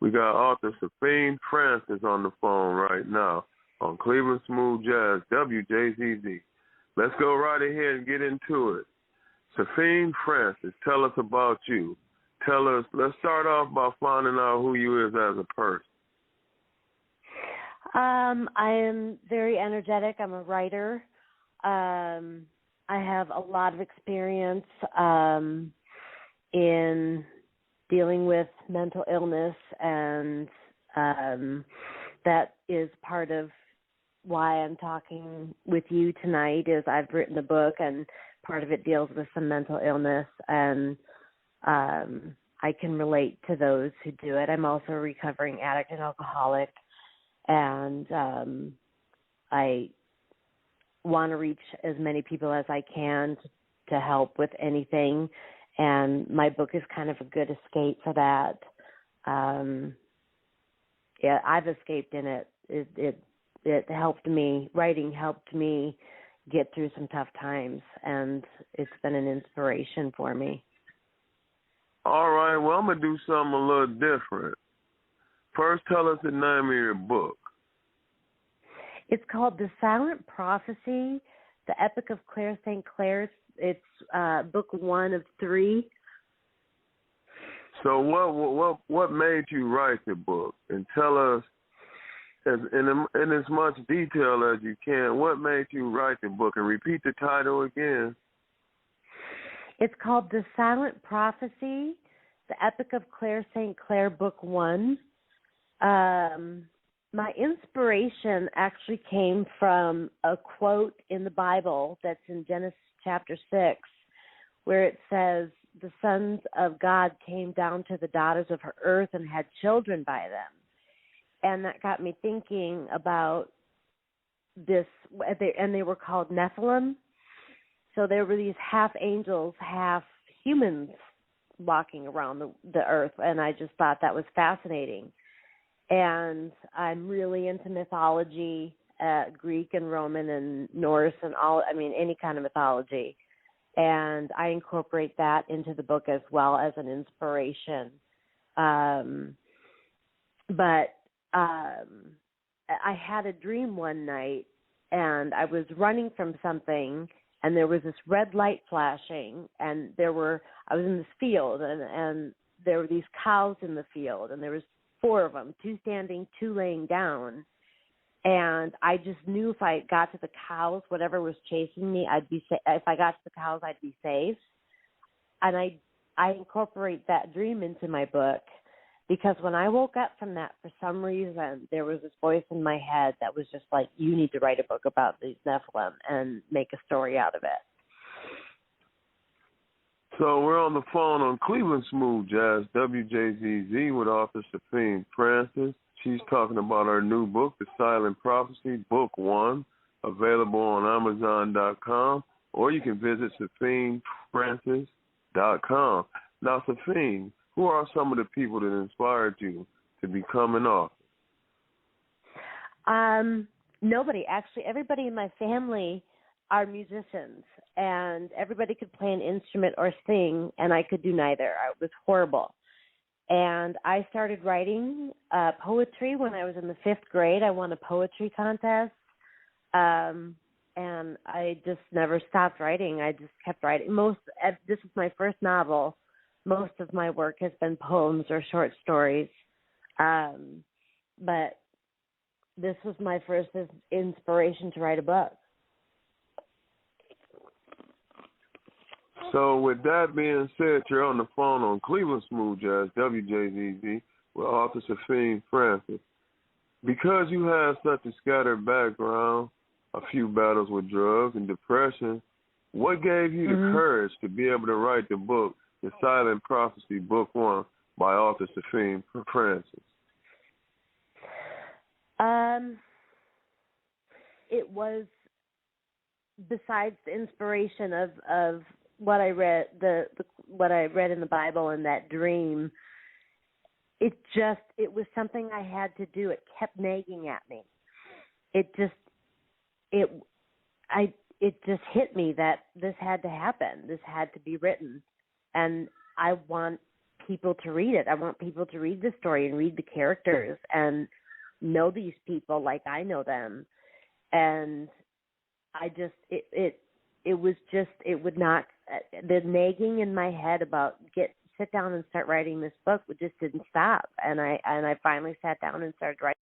We got author Sephine Francis on the phone right now on Cleveland Smooth Jazz, WJZZ. Let's go right ahead and get into it. Sephine Francis, tell us about you. Let's start off by finding out who you is as a person. I am very energetic. I'm a writer. I have a lot of experience in dealing with mental illness, and that is part of why I'm talking with you tonight. Is I've written a book, and part of it deals with some mental illness, and I can relate to those who do it. I'm also a recovering addict and alcoholic, and I want to reach as many people as I can to help with anything, and my book is kind of a good escape for that. Yeah, I've escaped in it. It helped me. Writing helped me get through some tough times, and it's been an inspiration for me. All right, well, I'm going to do something a little different. First, tell us the name of your book. It's called The Silent Prophecy, The Epic of Claire St. Clair. It's book 1 of 3. So what made you write the book? And tell us, in as much detail as you can, what made you write the book? And repeat the title again. It's called The Silent Prophecy, The Epic of Claire St. Clair, book 1. My inspiration actually came from a quote in the Bible that's in Genesis chapter 6, where it says, the sons of God came down to the daughters of her earth and had children by them. And that got me thinking about this, and they were called Nephilim. So there were these half angels, half humans walking around the earth, and I just thought that was fascinating. And I'm really into mythology, Greek and Roman and Norse and any kind of mythology. And I incorporate that into the book as well as an inspiration. But I had a dream one night, and I was running from something, and there was this red light flashing, and I was in this field, and there were these cows in the field, and there was 4 of them, 2 standing, 2 laying down. And I just knew if I got to the cows, whatever was chasing me, I'd be safe. If I got to the cows, I'd be safe. And I incorporate that dream into my book, because when I woke up from that, for some reason, there was this voice in my head that was just like, you need to write a book about these Nephilim and make a story out of it. So we're on the phone on Cleveland Smooth Jazz, WJZZ, with author Sephine Francis. She's talking about her new book, The Silent Prophecy, Book 1, available on Amazon.com, or you can visit SephineFrancis.com. Now, Sephine, who are some of the people that inspired you to become an author? Nobody, actually. Everybody in my family are musicians, and everybody could play an instrument or sing, and I could do neither. It was horrible. And I started writing poetry when I was in the 5th grade. I won a poetry contest, and I just never stopped writing. I just kept writing. This is my first novel. Most of my work has been poems or short stories, but this was my first inspiration to write a book. So with that being said, you're on the phone on Cleveland Smooth Jazz, WJZZ, with author Sephine Francis. Because you have such a scattered background, a few battles with drugs and depression, what gave you the courage to be able to write the book, The Silent Prophecy, Book 1, by author Sephine Francis? It was, besides the inspiration of what I read, what I read in the Bible and that dream, it was something I had to do. It kept nagging at me. It just hit me that this had to happen. This had to be written, and I want people to read it. I want people to read the story and read the characters and know these people like I know them. And I just, it would not, the nagging in my head about sit down and start writing this book just didn't stop. And I finally sat down and started writing